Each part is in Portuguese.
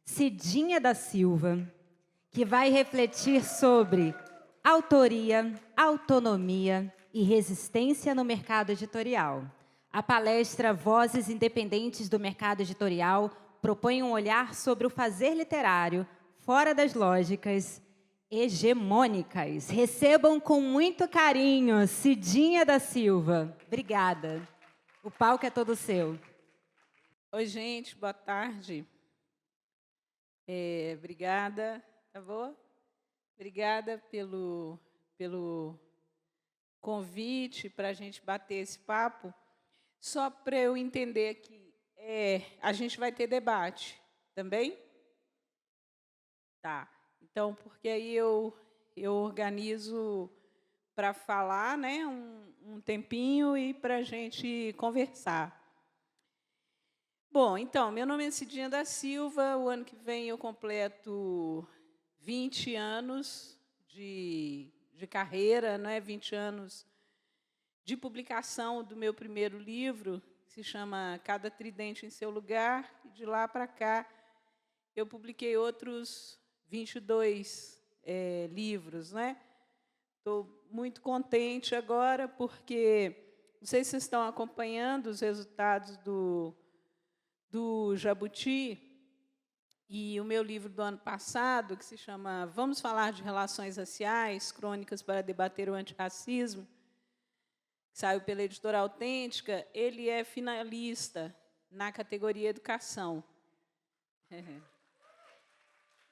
Cidinha da Silva, que vai refletir sobre autoria, autonomia e resistência no mercado editorial. A palestra Vozes Independentes do Mercado Editorial propõe um olhar sobre o fazer literário fora das lógicas hegemônicas. Recebam com muito carinho Cidinha da Silva. Obrigada. O palco é todo seu. Oi, gente, boa tarde. Obrigada, tá bom? Obrigada pelo convite para a gente bater esse papo. Só para eu entender que a gente vai ter debate também? Tá. Então, porque aí eu organizo para falar, né, um tempinho e para a gente conversar. Bom, então, meu nome é Cidinha da Silva, o ano que vem eu completo 20 anos de carreira, não é? 20 anos de publicação do meu primeiro livro, que se chama Cada Tridente em Seu Lugar, e de lá para cá eu publiquei outros 22 livros, né? Estou muito contente agora, porque, não sei se vocês estão acompanhando os resultados do Jabuti, e o meu livro do ano passado, que se chama Vamos Falar de Relações Raciais, Crônicas para Debater o Antirracismo, que saiu pela Editora Autêntica, ele é finalista na categoria Educação.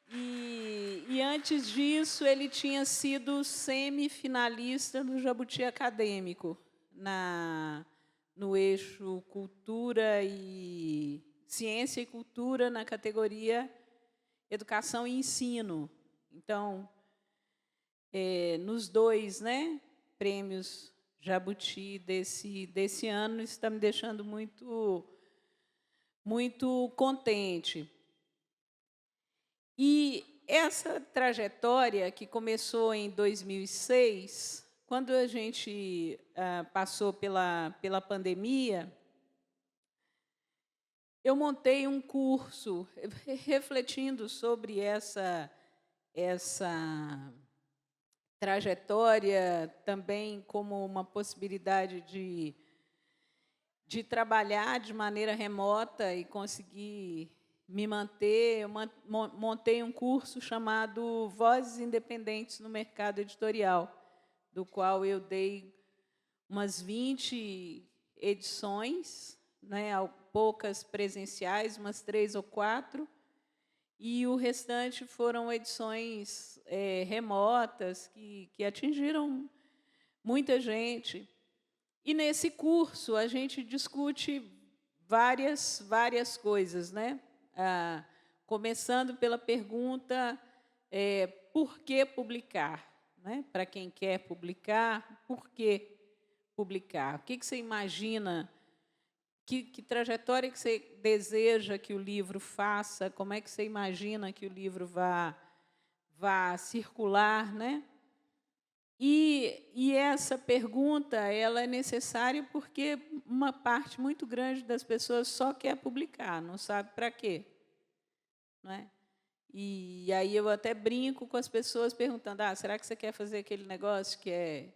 E antes disso, ele tinha sido semifinalista do Jabuti Acadêmico, no eixo Cultura e Ciência e Cultura, na categoria Educação e Ensino. Então, nos dois, né, prêmios Jabuti desse ano, isso está me deixando muito contente. E essa trajetória, que começou em 2006, quando a gente passou pela pandemia, eu montei um curso refletindo sobre essa trajetória, também como uma possibilidade de trabalhar de maneira remota e conseguir me manter. Eu montei um curso chamado Vozes Independentes no Mercado Editorial, do qual eu dei umas 20 edições, né, poucas presenciais, umas 3 ou 4, e o restante foram edições remotas que atingiram muita gente. E nesse curso a gente discute várias coisas, né? Começando pela pergunta por que publicar, né? Para quem quer publicar, por que publicar? O que você imagina? Que trajetória que você deseja que o livro faça? Como é que você imagina que o livro vá circular, né? E essa pergunta ela é necessária porque uma parte muito grande das pessoas só quer publicar, não sabe para quê, não é? E aí eu até brinco com as pessoas perguntando: será que você quer fazer aquele negócio que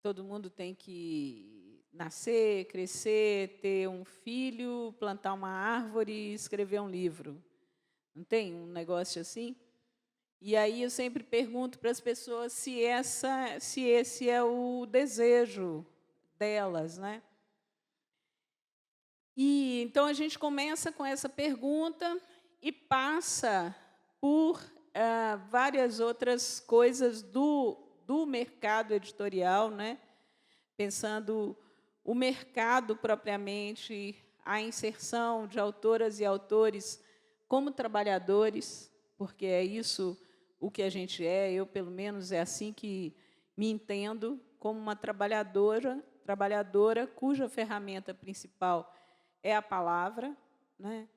todo mundo tem que nascer, crescer, ter um filho, plantar uma árvore e escrever um livro? Não tem um negócio assim? E aí eu sempre pergunto para as pessoas se esse é o desejo delas, né? E então a gente começa com essa pergunta e passa por várias outras coisas do mercado editorial, né? Pensando o mercado propriamente, a inserção de autoras e autores como trabalhadores, porque é isso o que a gente é. Eu, pelo menos, é assim que me entendo, como uma trabalhadora cuja ferramenta principal é a palavra, né?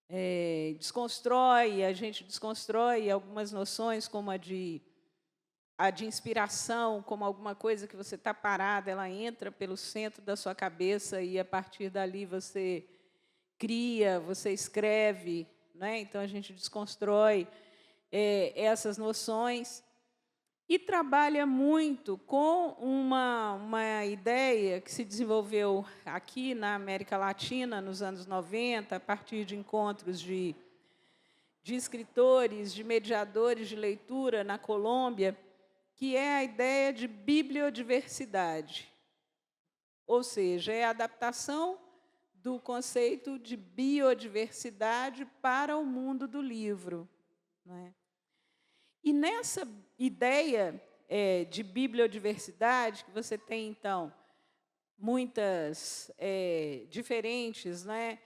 A gente desconstrói algumas noções, como a de inspiração, como alguma coisa que você está parada, ela entra pelo centro da sua cabeça e, a partir dali, você cria, você escreve, né? Então, a gente desconstrói essas noções e trabalha muito com uma ideia que se desenvolveu aqui na América Latina, nos anos 90, a partir de encontros de escritores, de mediadores de leitura na Colômbia, que é a ideia de bibliodiversidade. Ou seja, é a adaptação do conceito de biodiversidade para o mundo do livro, não é? E nessa ideia de bibliodiversidade, que você tem, então, muitas diferentes, né,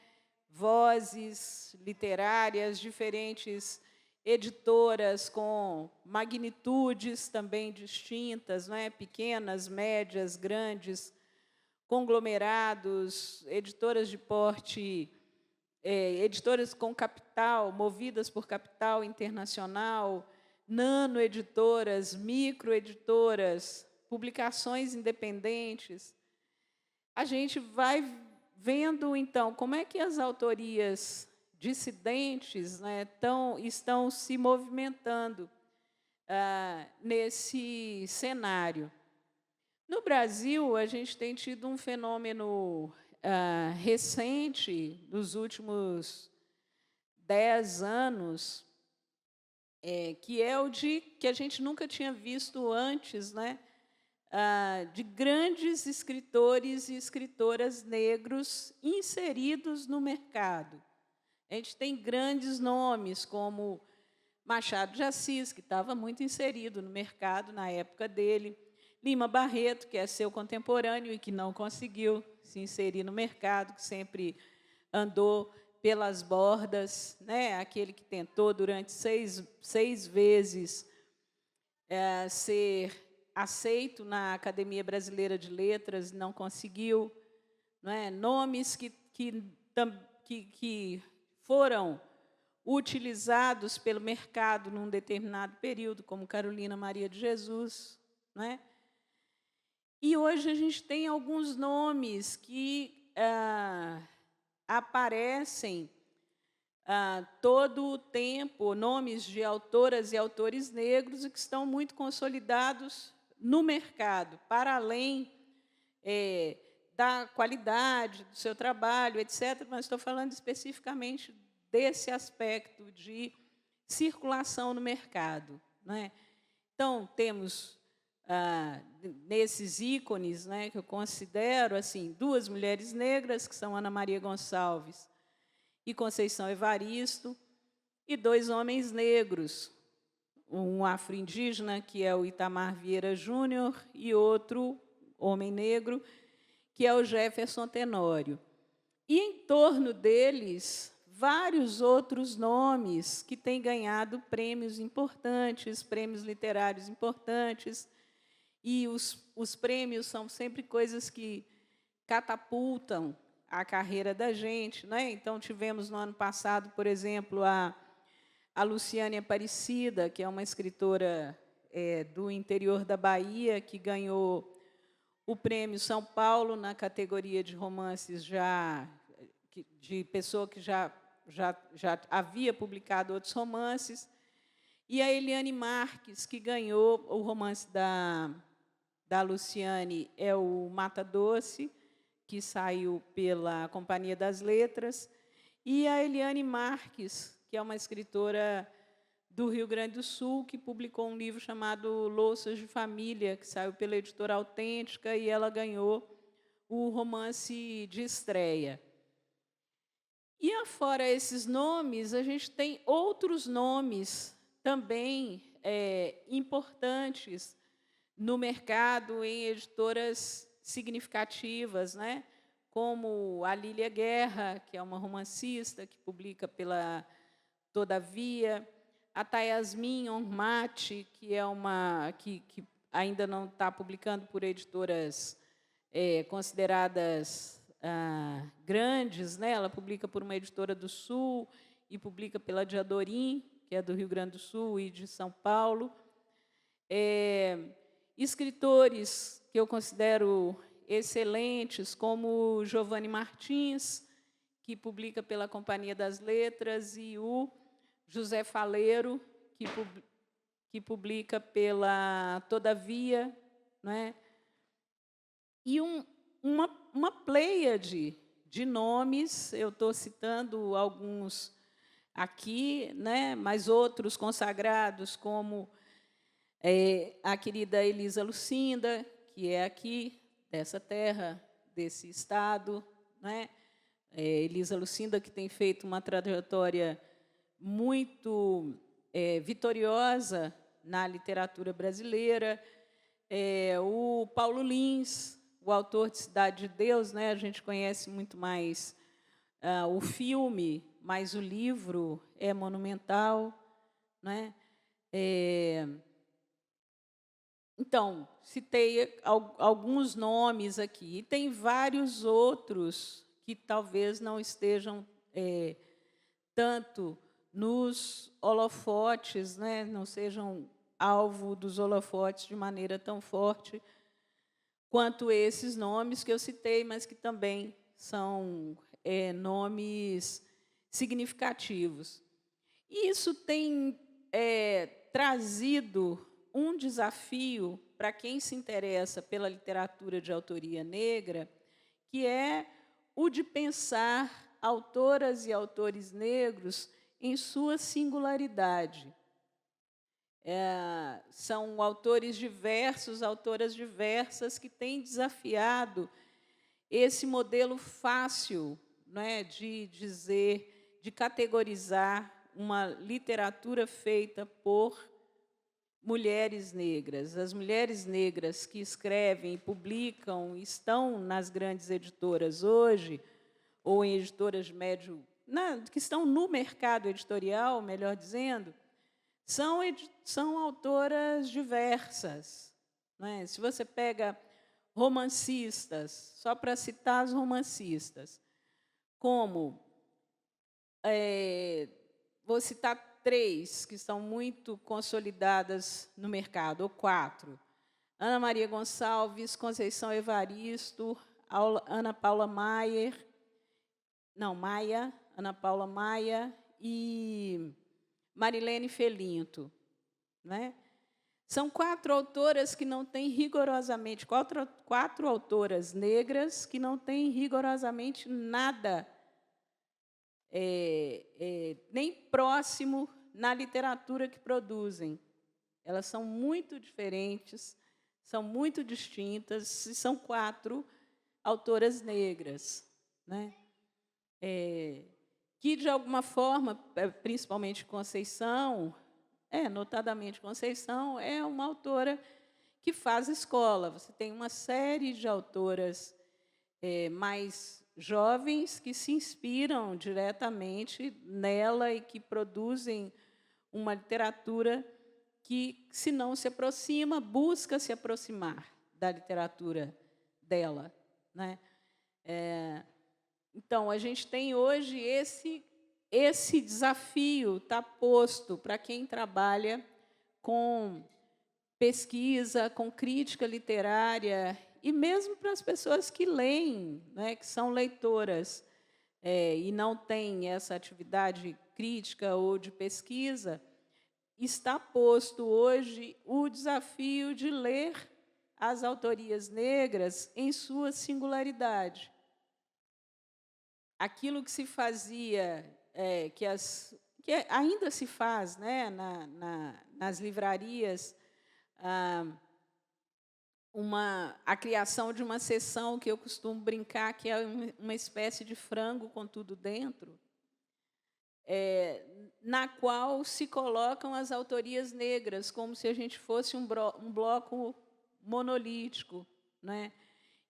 vozes literárias, diferentes editoras com magnitudes também distintas, não é? Pequenas, médias, grandes, conglomerados, editoras de porte, editoras com capital, movidas por capital internacional, nanoeditoras, microeditoras, publicações independentes. A gente vai vendo, então, como é que as autorias dissidentes, né, estão se movimentando nesse cenário. No Brasil, a gente tem tido um fenômeno recente, nos últimos 10 anos, que é o que a gente nunca tinha visto antes, né? De grandes escritores e escritoras negros inseridos no mercado. A gente tem grandes nomes, como Machado de Assis, que estava muito inserido no mercado na época dele, Lima Barreto, que é seu contemporâneo e que não conseguiu se inserir no mercado, que sempre andou pelas bordas, né? Aquele que tentou, durante seis vezes, ser aceito na Academia Brasileira de Letras, não conseguiu. Não é? Nomes que foram utilizados pelo mercado num determinado período, como Carolina Maria de Jesus. Não é? E hoje a gente tem alguns nomes que aparecem todo o tempo, nomes de autoras e autores negros, e que estão muito consolidados no mercado, para além da qualidade do seu trabalho, etc., mas estou falando especificamente desse aspecto de circulação no mercado. Não é? Então, temos, nesses ícones, né, que eu considero assim, duas mulheres negras, que são Ana Maria Gonçalves e Conceição Evaristo, e dois homens negros, um afro-indígena, que é o Itamar Vieira Júnior, e outro homem negro, que é o Jefferson Tenório. E, em torno deles, vários outros nomes que têm ganhado prêmios importantes, prêmios literários importantes, e os prêmios são sempre coisas que catapultam a carreira da gente. Né? Então, tivemos, no ano passado, por exemplo, a Luciane Aparecida, que é uma escritora do interior da Bahia, que ganhou o Prêmio São Paulo na categoria de romances de pessoa que já havia publicado outros romances, e a Eliane Marques, que ganhou o romance da Luciane, é o Mata Doce, que saiu pela Companhia das Letras, e a Eliane Marques, que é uma escritora do Rio Grande do Sul, que publicou um livro chamado Louças de Família, que saiu pela Editora Autêntica, e ela ganhou o romance de estreia. E, afora esses nomes, a gente tem outros nomes também importantes no mercado, em editoras significativas, né? Como a Lília Guerra, que é uma romancista que publica pela Todavia, a Tayasmin Ormati, que é que ainda não está publicando por editoras consideradas grandes, né? Ela publica por uma editora do Sul e publica pela Diadorim, que é do Rio Grande do Sul e de São Paulo. Escritores que eu considero excelentes, como Giovanni Martins, que publica pela Companhia das Letras, e o José Faleiro, que publica pela Todavia, né? E uma pleiade de nomes, eu estou citando alguns aqui, né? Mas outros consagrados, como a querida Elisa Lucinda, que é aqui, dessa terra, desse estado, né? Elisa Lucinda, que tem feito uma trajetória muito vitoriosa na literatura brasileira. O Paulo Lins, o autor de Cidade de Deus, né? A gente conhece muito mais o filme, mas o livro é monumental, né? Então, citei alguns nomes aqui, e tem vários outros que talvez não estejam tanto nos holofotes, né? Não sejam alvo dos holofotes de maneira tão forte quanto esses nomes que eu citei, mas que também são nomes significativos. E isso tem trazido um desafio para quem se interessa pela literatura de autoria negra, que é o de pensar autoras e autores negros em sua singularidade. São autores diversos, autoras diversas, que têm desafiado esse modelo fácil, né, de dizer, de categorizar uma literatura feita por mulheres negras. As mulheres negras que escrevem, publicam, estão nas grandes editoras hoje, ou em editoras de médio, que estão no mercado editorial, melhor dizendo, são autoras diversas, né? Se você pega romancistas, só para citar as romancistas, como vou citar 3 que são muito consolidadas no mercado, ou 4. Ana Maria Gonçalves, Conceição Evaristo, Ana Paula Maia, Ana Paula Maia e Marilene Felinto, né? São 4 autoras que não têm rigorosamente, 4 autoras negras que não têm rigorosamente nada nem próximo na literatura que produzem. Elas são muito diferentes, são muito distintas, e são 4 autoras negras, né? Que, de alguma forma, principalmente Conceição, notadamente Conceição, é uma autora que faz escola. Você tem uma série de autoras mais jovens que se inspiram diretamente nela e que produzem uma literatura que, se não se aproxima, busca se aproximar da literatura dela, né? Então, a gente tem hoje esse desafio está posto para quem trabalha com pesquisa, com crítica literária, e mesmo para as pessoas que leem, né, que são leitoras, e não têm essa atividade crítica ou de pesquisa, está posto hoje o desafio de ler as autorias negras em sua singularidade. Aquilo que se fazia, que ainda se faz, né, nas livrarias, a criação de uma seção que eu costumo brincar, que é uma espécie de frango com tudo dentro, na qual se colocam as autorias negras, como se a gente fosse um bloco monolítico, né?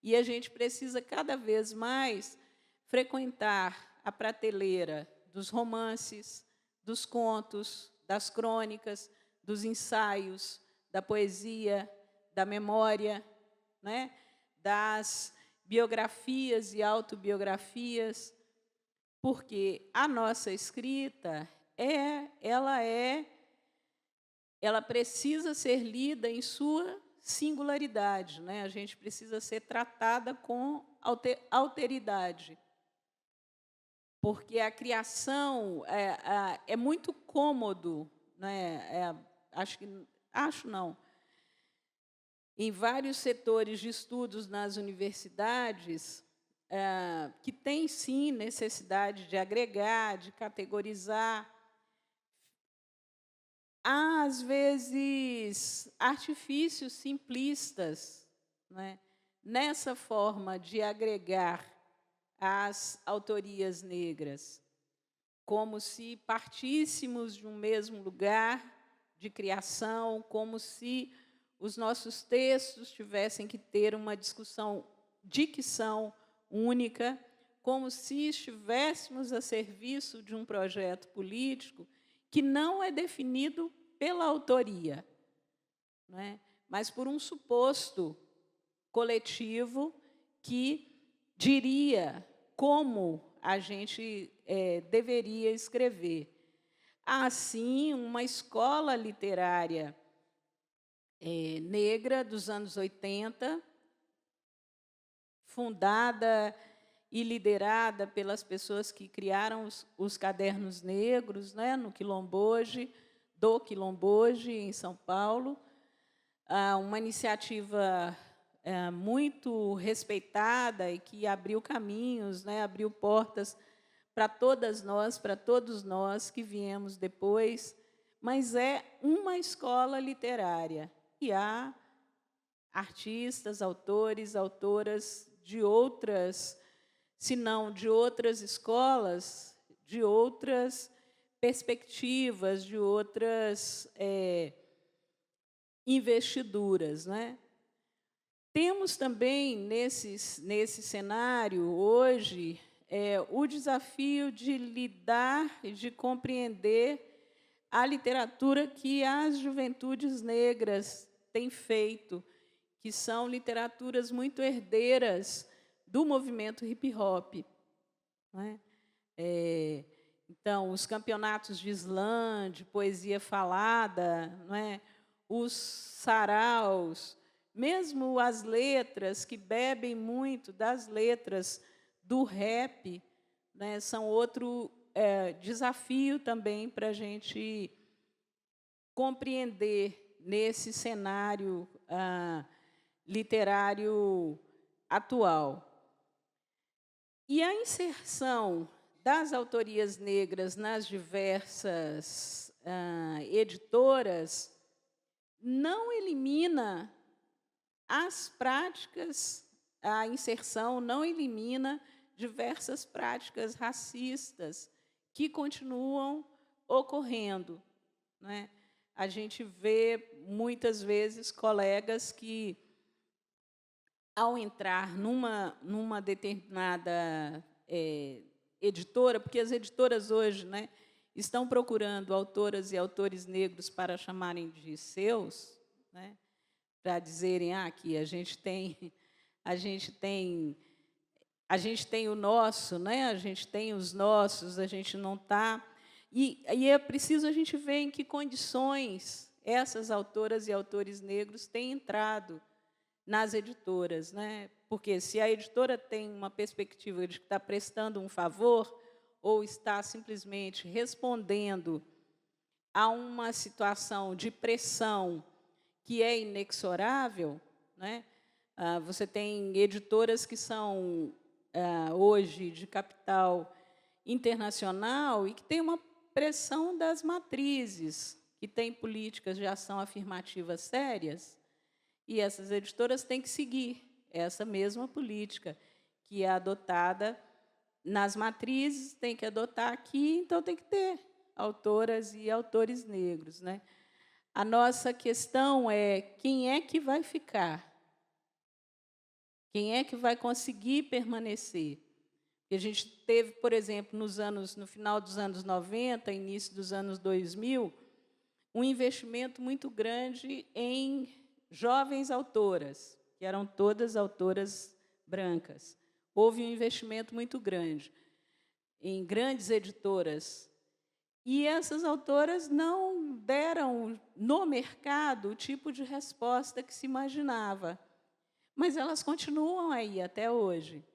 E a gente precisa, cada vez mais, frequentar a prateleira dos romances, dos contos, das crônicas, dos ensaios, da poesia, da memória, né? Das biografias e autobiografias, porque a nossa escrita ela precisa ser lida em sua singularidade, né? A gente precisa ser tratada com alteridade. porque a criação é muito cômodo, né? Acho não. Em vários setores de estudos nas universidades, que tem, sim, necessidade de agregar, de categorizar. Há, às vezes, artifícios simplistas, né, nessa forma de agregar as autorias negras, como se partíssemos de um mesmo lugar de criação, como se os nossos textos tivessem que ter uma dicção única, como se estivéssemos a serviço de um projeto político que não é definido pela autoria, não é? Mas por um suposto coletivo que diria como a gente deveria escrever. Há, sim, uma escola literária negra dos anos 80, fundada e liderada pelas pessoas que criaram os cadernos negros, né, no Quilomboje, do Quilomboje, em São Paulo. Uma iniciativa muito respeitada e que abriu caminhos, né, abriu portas para todos nós que viemos depois, mas é uma escola literária. E há artistas, autores, autoras de outras, se não de outras escolas, de outras perspectivas, de outras investiduras, né? Temos também, nesse cenário, hoje, o desafio de lidar e de compreender a literatura que as juventudes negras têm feito, que são literaturas muito herdeiras do movimento hip-hop, né? Então, os campeonatos de slam, de poesia falada, não é? Os saraus, mesmo as letras que bebem muito das letras do rap, né, são outro desafio também para a gente compreender nesse cenário literário atual. E a inserção das autorias negras nas diversas editoras não elimina as práticas, a inserção não elimina diversas práticas racistas que continuam ocorrendo, né? A gente vê, muitas vezes, colegas que, ao entrar numa determinada editora, porque as editoras hoje, né, estão procurando autoras e autores negros para chamarem de seus, né, para dizerem que a gente tem o nosso, né, a gente tem os nossos, a gente não está. E é preciso a gente ver em que condições essas autoras e autores negros têm entrado nas editoras, né? Porque se a editora tem uma perspectiva de que está prestando um favor ou está simplesmente respondendo a uma situação de pressão que é inexorável, né? Você tem editoras que são, hoje, de capital internacional e que têm uma pressão das matrizes, que têm políticas de ação afirmativa sérias, e essas editoras têm que seguir essa mesma política que é adotada nas matrizes, tem que adotar aqui, então tem que ter autoras e autores negros, né? A nossa questão é quem é que vai ficar? Quem é que vai conseguir permanecer? A gente teve, por exemplo, no final dos anos 90, início dos anos 2000, um investimento muito grande em jovens autoras, que eram todas autoras brancas. Houve um investimento muito grande em grandes editoras. E essas autoras não deram no mercado o tipo de resposta que se imaginava. Mas elas continuam aí até hoje.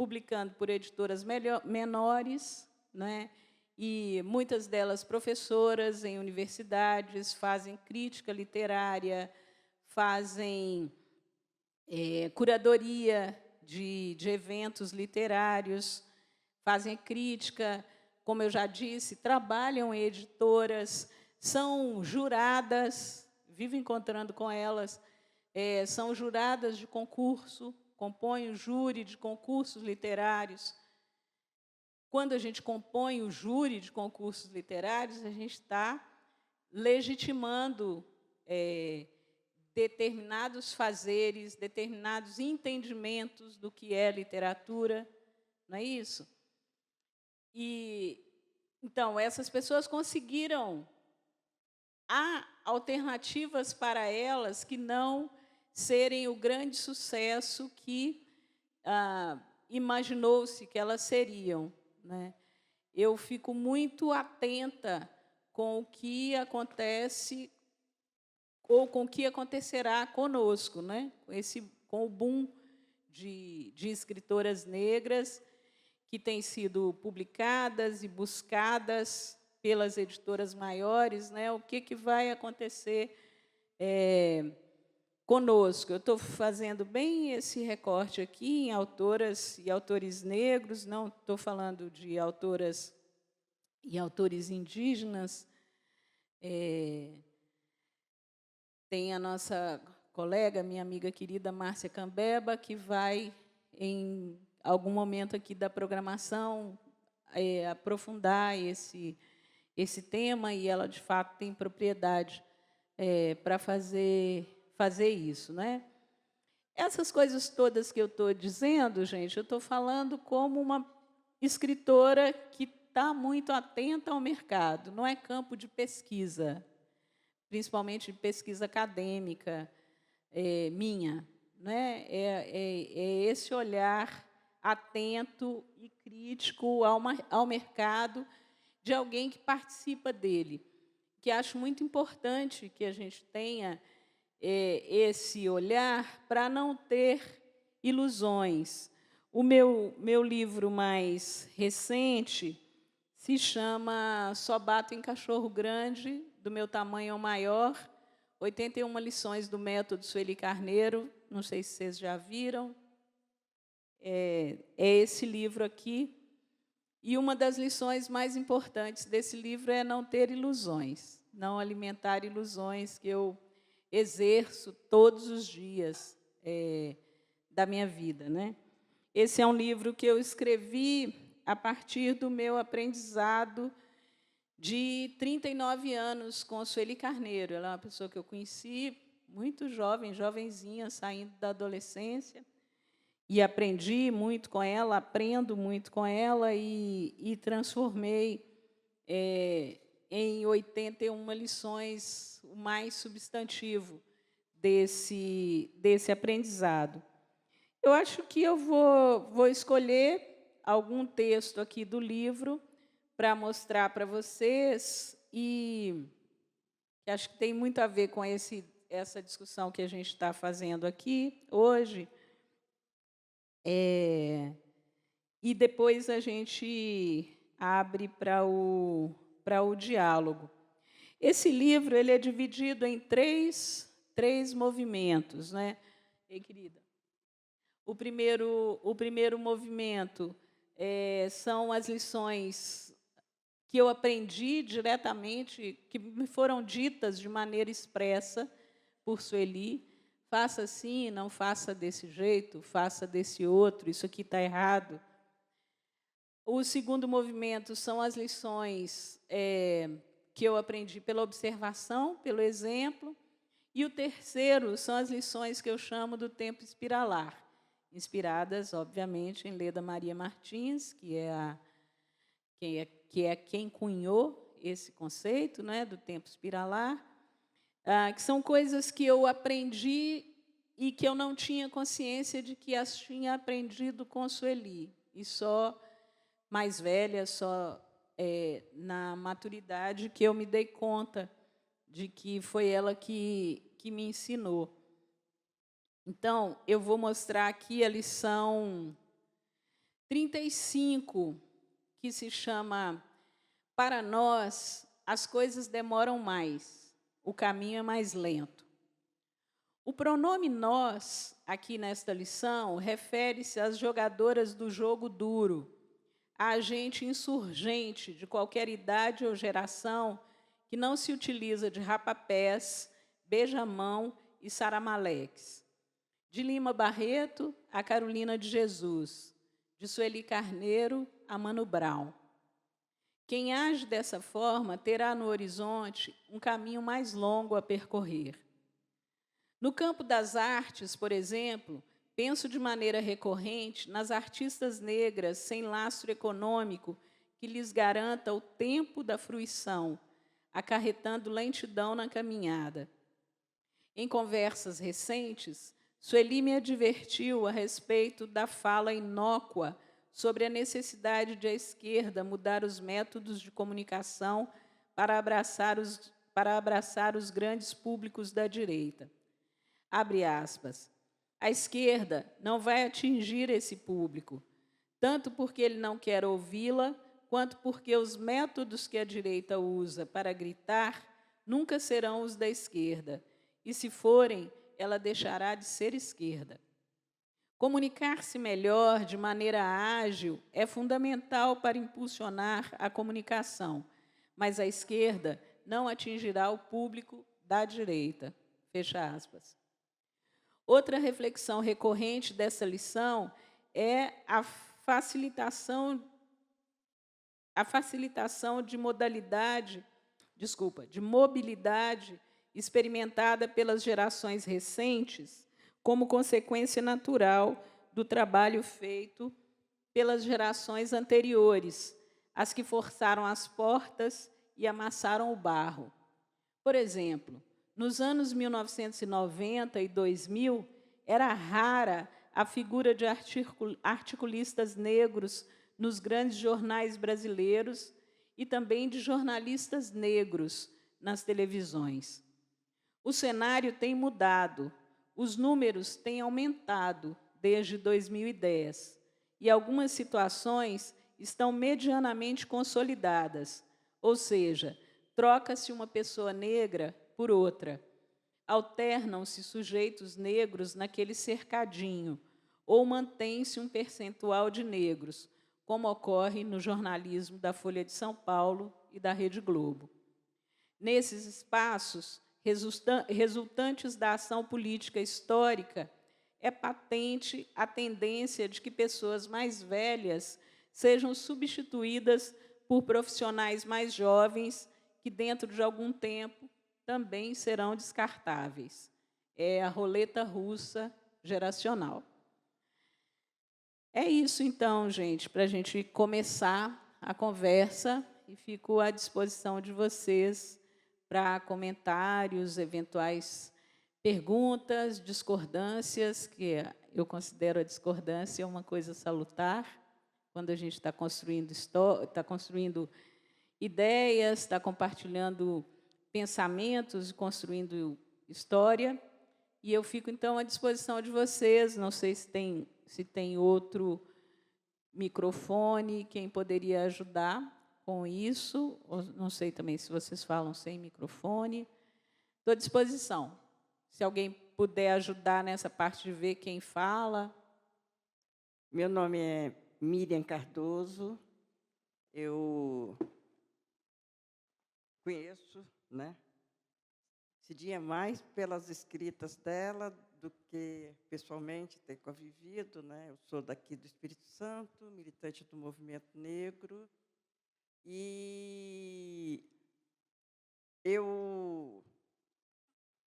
publicando por editoras menores, né? E muitas delas professoras em universidades, fazem crítica literária, fazem curadoria de eventos literários, fazem crítica, como eu já disse, trabalham em editoras, são juradas, vivo encontrando com elas, são juradas de concurso, compõem o júri de concursos literários. Quando a gente compõe o júri de concursos literários, a gente está legitimando determinados fazeres, determinados entendimentos do que é literatura, não é isso? E, então, essas pessoas conseguiram. Há alternativas para elas que não serem o grande sucesso que imaginou-se que elas seriam, né? Eu fico muito atenta com o que acontece ou com o que acontecerá conosco, né? Com o boom de escritoras negras que têm sido publicadas e buscadas pelas editoras maiores, né? O que vai acontecer conosco. Eu estou fazendo bem esse recorte aqui em autoras e autores negros, não estou falando de autoras e autores indígenas. Tem a nossa colega, minha amiga querida Márcia Cambeba, que vai, em algum momento aqui da programação, aprofundar esse tema, e ela, de fato, tem propriedade para fazer isso, né? Essas coisas todas que eu estou dizendo, gente, eu estou falando como uma escritora que está muito atenta ao mercado, não é campo de pesquisa, principalmente de pesquisa acadêmica minha, né? É esse olhar atento e crítico ao mercado de alguém que participa dele, que acho muito importante que a gente tenha esse olhar para não ter ilusões. O meu livro mais recente se chama Só Bato em Cachorro Grande, do meu tamanho ou maior, 81 lições do método Sueli Carneiro, não sei se vocês já viram. É esse livro aqui. E uma das lições mais importantes desse livro é não ter ilusões, não alimentar ilusões, que eu exerço todos os dias da minha vida, né? Esse é um livro que eu escrevi a partir do meu aprendizado de 39 anos com a Sueli Carneiro. Ela é uma pessoa que eu conheci muito jovem, jovenzinha, saindo da adolescência, e aprendi muito com ela, aprendo muito com ela, e transformei em 81 lições o mais substantivo desse aprendizado. Eu acho que eu vou escolher algum texto aqui do livro para mostrar para vocês, e que acho que tem muito a ver com essa discussão que a gente está fazendo aqui hoje. E depois a gente abre para o diálogo. Esse livro ele é dividido em três movimentos, né? Ei, querida. O primeiro movimento são as lições que eu aprendi diretamente, que me foram ditas de maneira expressa por Sueli. Faça assim, não faça desse jeito, faça desse outro, isso aqui está errado. O segundo movimento são as lições que eu aprendi pela observação, pelo exemplo. E o terceiro são as lições que eu chamo do tempo espiralar, inspiradas, obviamente, em Leda Maria Martins, que é quem cunhou esse conceito, né, do tempo espiralar, que são coisas que eu aprendi e que eu não tinha consciência de que as tinha aprendido com Sueli, e só mais velha, só na maturidade, que eu me dei conta de que foi ela que me ensinou. Então, eu vou mostrar aqui a lição 35, que se chama Para Nós, as coisas demoram mais, o caminho é mais lento. O pronome nós, aqui nesta lição, refere-se às jogadoras do jogo duro, a gente insurgente de qualquer idade ou geração que não se utiliza de rapapés, beijamão e saramaleques. De Lima Barreto a Carolina de Jesus, de Sueli Carneiro a Mano Brown. Quem age dessa forma terá no horizonte um caminho mais longo a percorrer. No campo das artes, por exemplo, penso de maneira recorrente nas artistas negras sem lastro econômico que lhes garanta o tempo da fruição, acarretando lentidão na caminhada. Em conversas recentes, Sueli me advertiu a respeito da fala inócua sobre a necessidade de a esquerda mudar os métodos de comunicação para abraçar os grandes públicos da direita. Abre aspas. A esquerda não vai atingir esse público, tanto porque ele não quer ouvi-la, quanto porque os métodos que a direita usa para gritar nunca serão os da esquerda, e se forem, ela deixará de ser esquerda. Comunicar-se melhor, de maneira ágil, é fundamental para impulsionar a comunicação, mas a esquerda não atingirá o público da direita. Fecha aspas. Outra reflexão recorrente dessa lição é a facilitação de mobilidade experimentada pelas gerações recentes como consequência natural do trabalho feito pelas gerações anteriores, as que forçaram as portas e amassaram o barro. Por exemplo, nos anos 1990 e 2000, era rara a figura de articulistas negros nos grandes jornais brasileiros e também de jornalistas negros nas televisões. O cenário tem mudado, os números têm aumentado desde 2010 e algumas situações estão medianamente consolidadas, ou seja, troca-se uma pessoa negra por outra. Alternam-se sujeitos negros naquele cercadinho, ou mantém-se um percentual de negros, como ocorre no jornalismo da Folha de São Paulo e da Rede Globo. Nesses espaços, resultantes da ação política histórica, é patente a tendência de que pessoas mais velhas sejam substituídas por profissionais mais jovens que, dentro de algum tempo, também serão descartáveis. É a roleta russa geracional. É isso, então, gente, para a gente começar a conversa, e fico à disposição de vocês para comentários, eventuais perguntas, discordâncias, que eu considero a discordância uma coisa salutar, quando a gente está construindo ideias, está compartilhando pensamentos, construindo história. E eu fico, então, à disposição de vocês. Não sei se tem outro microfone, quem poderia ajudar com isso. Ou não sei também se vocês falam sem microfone. Estou à disposição. Se alguém puder ajudar nessa parte de ver quem fala. Meu nome é Miriam Cardoso. Eu conheço, né, Cidinha mais pelas escritas dela do que pessoalmente ter convivido, né? Eu sou daqui do Espírito Santo, militante do movimento negro, e eu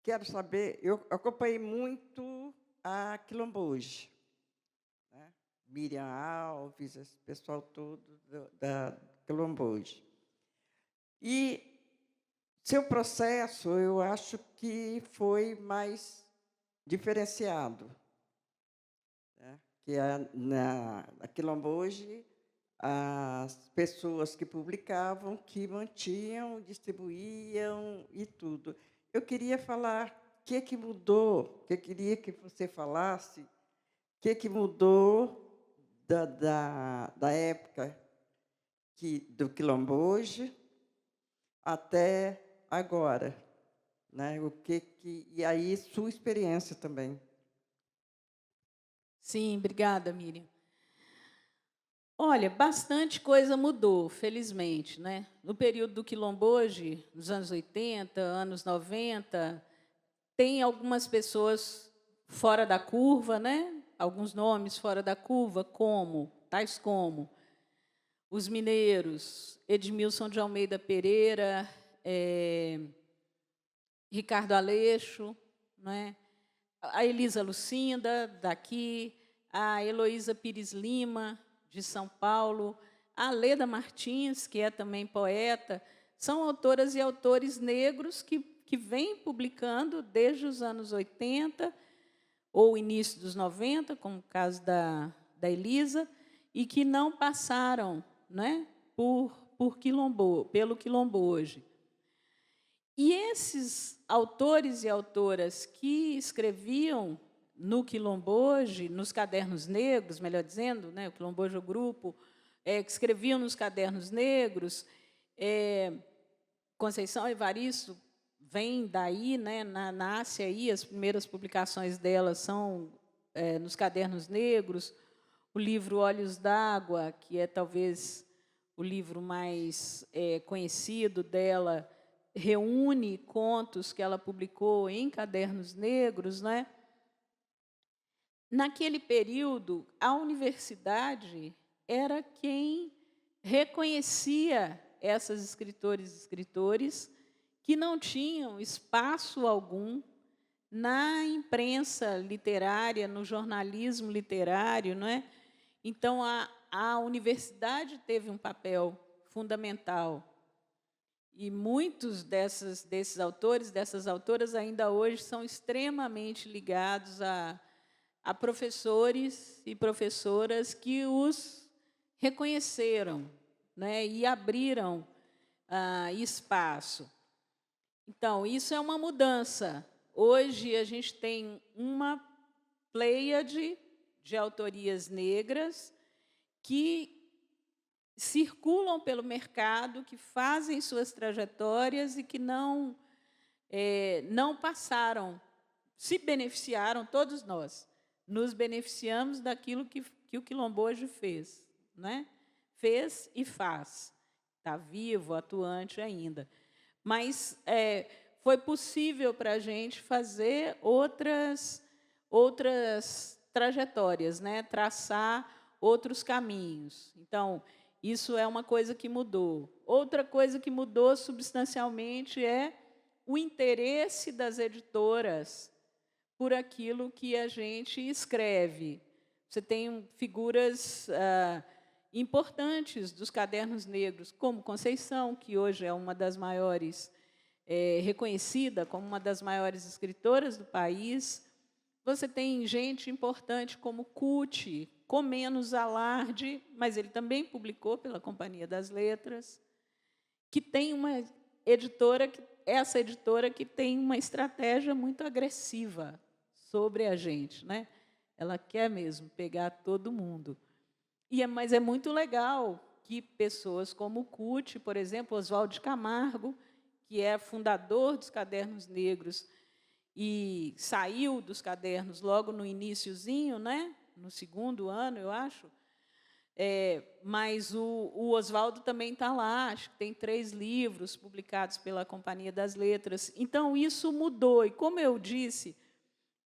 quero saber, eu acompanhei muito a Quilomboje, né? Miriam Alves, esse pessoal todo da Quilomboje. E seu processo, eu acho que foi mais diferenciado, né? Que na Quilomboje, as pessoas que publicavam, que mantinham, distribuíam e tudo. Eu queria falar o que mudou, que eu queria que você falasse, o que mudou da época do Quilombo hoje até agora, né? E aí sua experiência também. Sim, obrigada, Miriam. Olha, bastante coisa mudou, felizmente, né? No período do Quilombo hoje, nos anos 80, anos 90, tem algumas pessoas fora da curva, né? Alguns nomes fora da curva, tais como os mineiros, Edmilson de Almeida Pereira, Ricardo Aleixo, né? A Elisa Lucinda, daqui, a Heloísa Pires Lima, de São Paulo, a Leda Martins, que é também poeta, são autoras e autores negros que vêm publicando desde os anos 80, ou início dos 90, como o caso da Elisa, e que não passaram, né, pelo Quilombo hoje. E esses autores e autoras que escreviam no Quilomboje, nos cadernos negros, melhor dizendo, né, o Quilomboje é o grupo, que escreviam nos cadernos negros, Conceição Evaristo vem daí, né, nasce aí, as primeiras publicações dela são nos cadernos negros, o livro Olhos d'Água, que é talvez o livro mais conhecido dela, reúne contos que ela publicou em cadernos negros, né? Naquele período, a universidade era quem reconhecia essas escritoras e escritores que não tinham espaço algum na imprensa literária, no jornalismo literário, não é? Então, a universidade teve um papel fundamental. E muitos desses autores, dessas autoras, ainda hoje são extremamente ligados a professores e professoras que os reconheceram, né, e abriram espaço. Então, isso é uma mudança. Hoje, a gente tem uma pleiade de autorias negras que circulam pelo mercado, que fazem suas trajetórias e que não passaram, se beneficiaram, todos nós, nos beneficiamos daquilo que o Quilombo hoje fez, né? Fez e faz. Está vivo, atuante ainda. Mas foi possível para a gente fazer outras trajetórias, né? Traçar outros caminhos. Então, isso é uma coisa que mudou. Outra coisa que mudou substancialmente é o interesse das editoras por aquilo que a gente escreve. Você tem figuras importantes dos cadernos negros, como Conceição, que hoje é uma das maiores, reconhecida como uma das maiores escritoras do país. Você tem gente importante como Cuti, com menos alarde, mas ele também publicou pela Companhia das Letras, que tem uma editora, essa editora que tem uma estratégia muito agressiva sobre a gente, né? Ela quer mesmo pegar todo mundo. Mas é muito legal que pessoas como o Cuti, por exemplo, Oswaldo de Camargo, que é fundador dos Cadernos Negros e saiu dos cadernos logo no iniciozinho, né? No segundo ano, eu acho. Mas o Oswaldo também está lá, acho que tem 3 livros publicados pela Companhia das Letras. Então, isso mudou. E, como eu disse,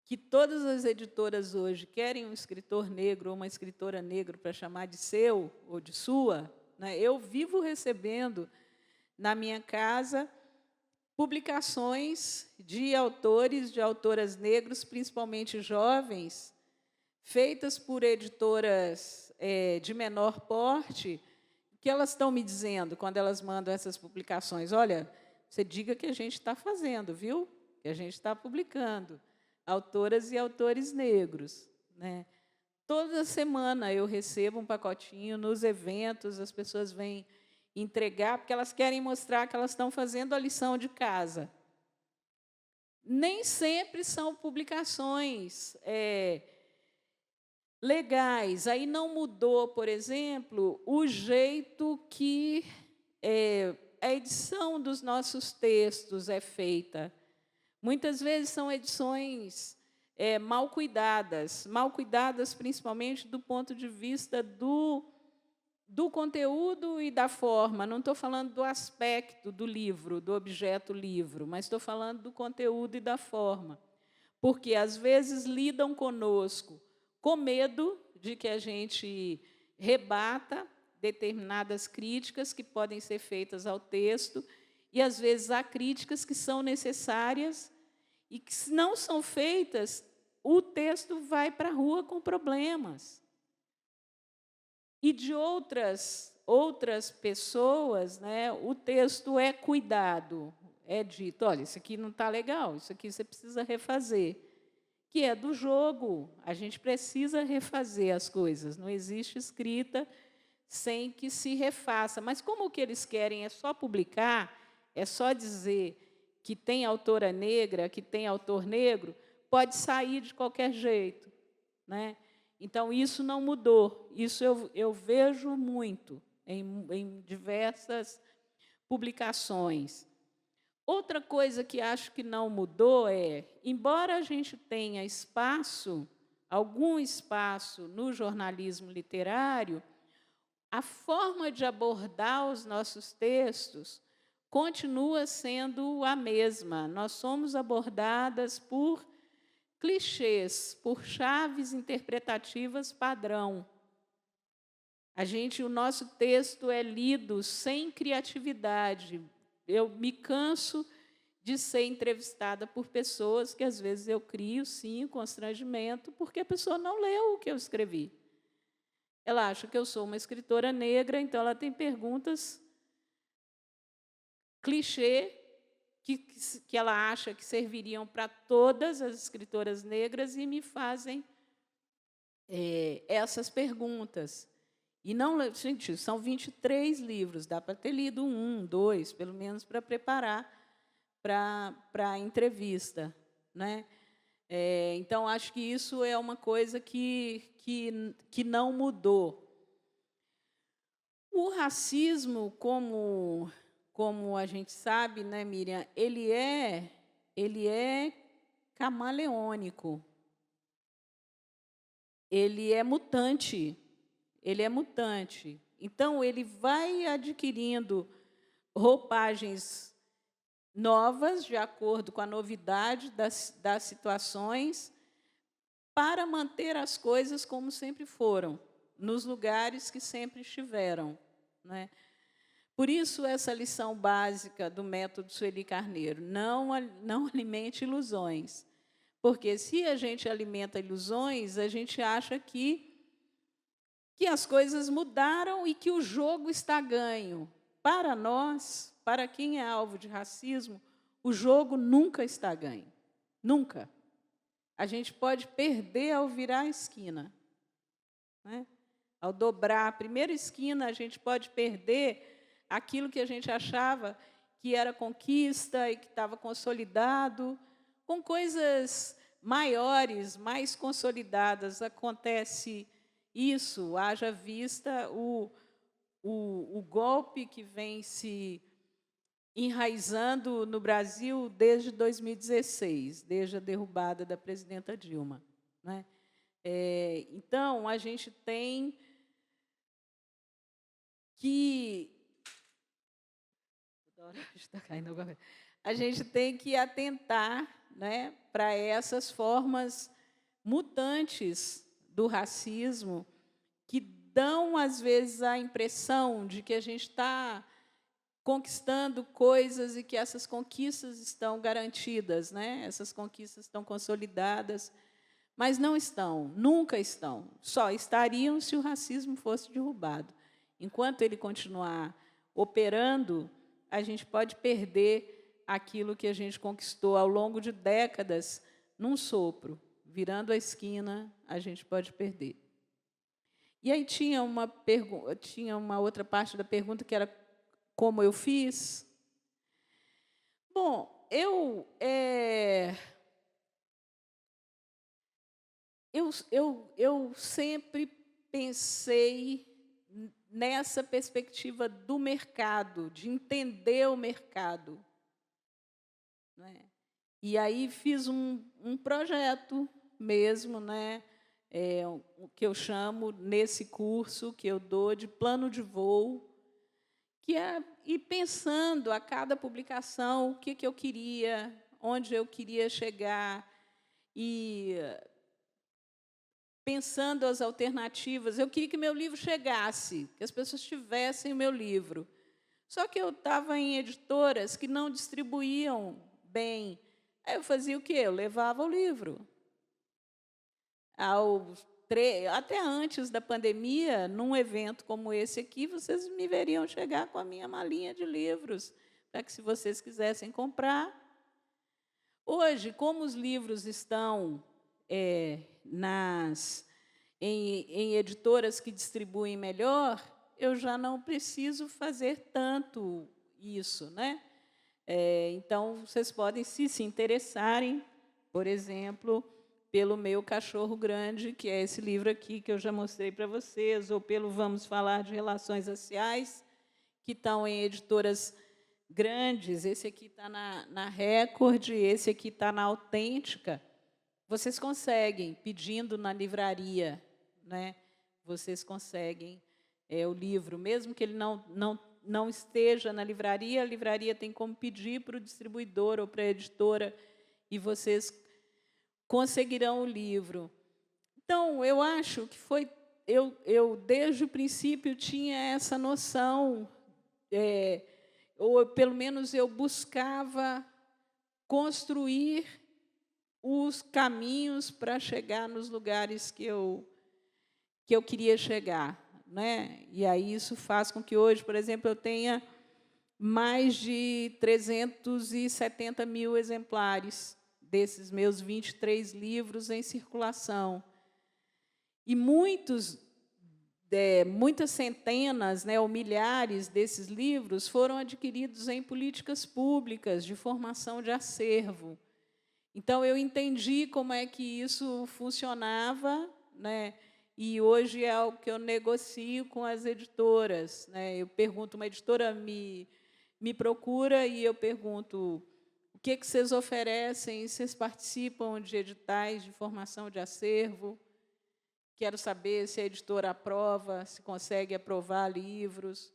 que todas as editoras hoje querem um escritor negro ou uma escritora negra para chamar de seu ou de sua, né? Eu vivo recebendo na minha casa publicações de autores, de autoras negros, principalmente jovens, feitas por editoras de menor porte, que elas estão me dizendo, quando elas mandam essas publicações, olha, você diga que a gente está fazendo, viu? Que a gente está publicando. Autoras e autores negros, né? Toda semana eu recebo um pacotinho nos eventos, as pessoas vêm entregar, porque elas querem mostrar que elas estão fazendo a lição de casa. Nem sempre são publicações legais. Aí não mudou, por exemplo, o jeito que a edição dos nossos textos é feita. Muitas vezes são edições mal cuidadas principalmente do ponto de vista do conteúdo e da forma. Não estou falando do aspecto do livro, do objeto livro, mas estou falando do conteúdo e da forma. Porque, às vezes, lidam conosco com medo de que a gente rebata determinadas críticas que podem ser feitas ao texto, e, às vezes, há críticas que são necessárias e que, se não são feitas, o texto vai para a rua com problemas. E de outras pessoas, né, o texto é cuidado, é dito, olha, isso aqui não está legal, isso aqui você precisa refazer. Que é do jogo, a gente precisa refazer as coisas, não existe escrita sem que se refaça. Mas como o que eles querem é só publicar, é só dizer que tem autora negra, que tem autor negro, pode sair de qualquer jeito, né? Então, isso não mudou. Isso eu vejo muito em diversas publicações. Outra coisa que acho que não mudou é, embora a gente tenha espaço, algum espaço no jornalismo literário, a forma de abordar os nossos textos continua sendo a mesma. Nós somos abordadas por clichês, por chaves interpretativas padrão. O nosso texto é lido sem criatividade. Eu me canso de ser entrevistada por pessoas que, às vezes, eu crio, sim, constrangimento, porque a pessoa não leu o que eu escrevi. Ela acha que eu sou uma escritora negra, então ela tem perguntas clichê que ela acha que serviriam para todas as escritoras negras e me fazem essas perguntas. E não, gente, são 23 livros, dá para ter lido 1, 2, pelo menos para preparar para a entrevista, né? Então, acho que isso é uma coisa que não mudou. O racismo, como a gente sabe, né, Miriam, ele é camaleônico. Ele é mutante. Então, ele vai adquirindo roupagens novas, de acordo com a novidade das situações, para manter as coisas como sempre foram, nos lugares que sempre estiveram, né? Por isso, essa lição básica do método Sueli Carneiro, não alimente ilusões. Porque, se a gente alimenta ilusões, a gente acha que as coisas mudaram e que o jogo está ganho. Para nós, para quem é alvo de racismo, o jogo nunca está ganho. Nunca. A gente pode perder ao virar a esquina, né? Ao dobrar a primeira esquina, a gente pode perder aquilo que a gente achava que era conquista e que estava consolidado. Com coisas maiores, mais consolidadas, acontece isso, haja vista o golpe que vem se enraizando no Brasil desde 2016, desde a derrubada da presidenta Dilma, né? Então, a gente tem que... A gente tem que atentar, né, para essas formas mutantes do racismo que dão, às vezes, a impressão de que a gente está conquistando coisas e que essas conquistas estão garantidas, né? Essas conquistas estão consolidadas, mas não estão, nunca estão. Só estariam se o racismo fosse derrubado. Enquanto ele continuar operando, a gente pode perder aquilo que a gente conquistou ao longo de décadas num sopro. Virando a esquina, a gente pode perder. E aí tinha uma outra parte da pergunta que era como eu fiz. Bom, eu eu sempre pensei nessa perspectiva do mercado, de entender o mercado, né? E aí fiz um projeto mesmo, né? O que eu chamo, nesse curso que eu dou, de plano de voo, que é ir pensando a cada publicação o que eu queria, onde eu queria chegar, e pensando as alternativas. Eu queria que meu livro chegasse, que as pessoas tivessem o meu livro. Só que eu estava em editoras que não distribuíam bem. Aí eu fazia o quê? Eu levava o livro. Até antes da pandemia, num evento como esse aqui, vocês me veriam chegar com a minha malinha de livros, para que, se vocês quisessem comprar. Hoje, como os livros estão em editoras que distribuem melhor, eu já não preciso fazer tanto isso, né? Então, vocês podem, se interessarem, por exemplo, pelo Meu Cachorro Grande, que é esse livro aqui que eu já mostrei para vocês, ou pelo Vamos Falar de Relações Raciais, que estão em editoras grandes. Esse aqui está na Record, esse aqui está na Autêntica. Vocês conseguem, pedindo na livraria, né? Vocês conseguem o livro, mesmo que ele não esteja na livraria, a livraria tem como pedir para o distribuidor ou para a editora, e vocês conseguirão o livro. Então, eu acho que eu desde o princípio, tinha essa noção, ou pelo menos eu buscava construir os caminhos para chegar nos lugares que eu queria chegar, né? E aí isso faz com que hoje, por exemplo, eu tenha mais de 370 mil exemplares desses meus 23 livros em circulação. E muitas centenas, né, ou milhares desses livros foram adquiridos em políticas públicas de formação de acervo. Então, eu entendi como é que isso funcionava, né? E hoje é algo que eu negocio com as editoras, né? Eu pergunto, uma editora me procura e eu pergunto: o que vocês oferecem? Vocês participam de editais de formação de acervo? Quero saber se a editora aprova, se consegue aprovar livros.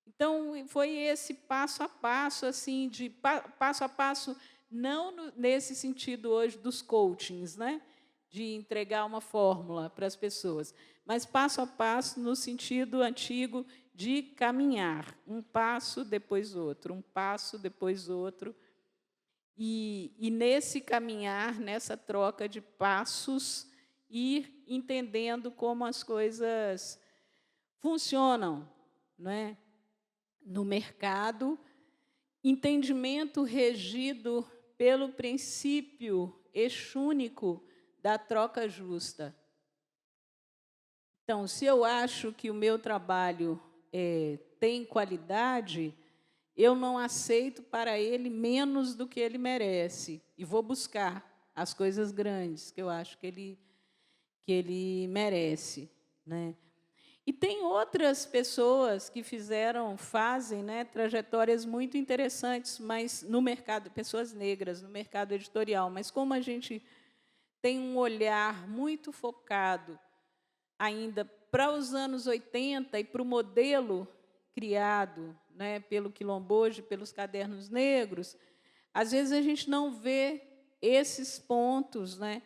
Então, foi esse passo a passo, assim, de passo a passo, não nesse sentido hoje dos coachings, né? De entregar uma fórmula para as pessoas, mas passo a passo no sentido antigo de caminhar, um passo depois outro, um passo depois outro. E nesse caminhar, nessa troca de passos, ir entendendo como as coisas funcionam, não é? No mercado, entendimento regido pelo princípio exúnico da troca justa. Então, se eu acho que o meu trabalho tem qualidade, eu não aceito para ele menos do que ele merece, e vou buscar as coisas grandes que eu acho que ele merece, né? E tem outras pessoas que fazem, né, trajetórias muito interessantes, mas no mercado, pessoas negras, no mercado editorial. Mas como a gente tem um olhar muito focado ainda para os anos 80 e para o modelo criado, né, pelo Quilomboje, pelos Cadernos Negros, às vezes a gente não vê esses pontos, né,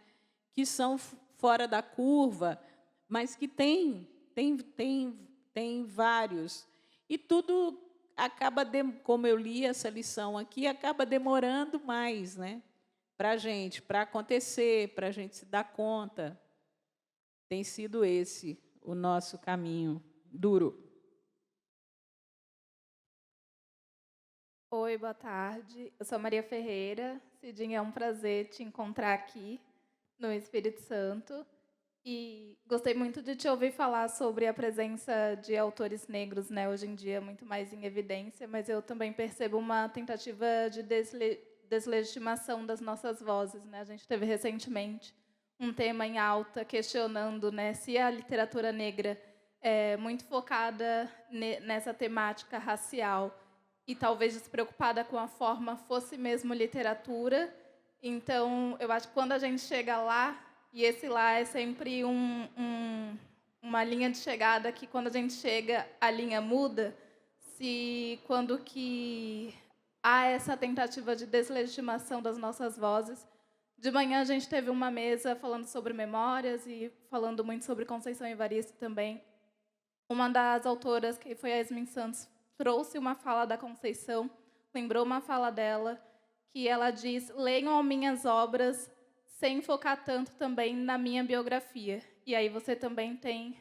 que são fora da curva, mas que tem vários. E tudo acaba, como eu li essa lição aqui, acaba demorando mais, né, para a gente, para acontecer, para a gente se dar conta. Tem sido esse o nosso caminho duro. Oi, boa tarde. Eu sou Maria Ferreira. Cidinha, é um prazer te encontrar aqui no Espírito Santo. E gostei muito de te ouvir falar sobre a presença de autores negros, né, hoje em dia muito mais em evidência, mas eu também percebo uma tentativa de deslegitimação das nossas vozes, né? A gente teve recentemente um tema em alta, questionando, né, se a literatura negra é muito focada nessa temática racial e talvez despreocupada com a forma fosse mesmo literatura. Então, eu acho que quando a gente chega lá, e esse lá é sempre uma linha de chegada que, quando a gente chega, a linha muda, quando que há essa tentativa de deslegitimação das nossas vozes. De manhã, a gente teve uma mesa falando sobre memórias e falando muito sobre Conceição Evaristo também. Uma das autoras, que foi a Yasmin Santos, trouxe uma fala da Conceição, lembrou uma fala dela, que ela diz: leiam minhas obras sem focar tanto também na minha biografia. E aí você também tem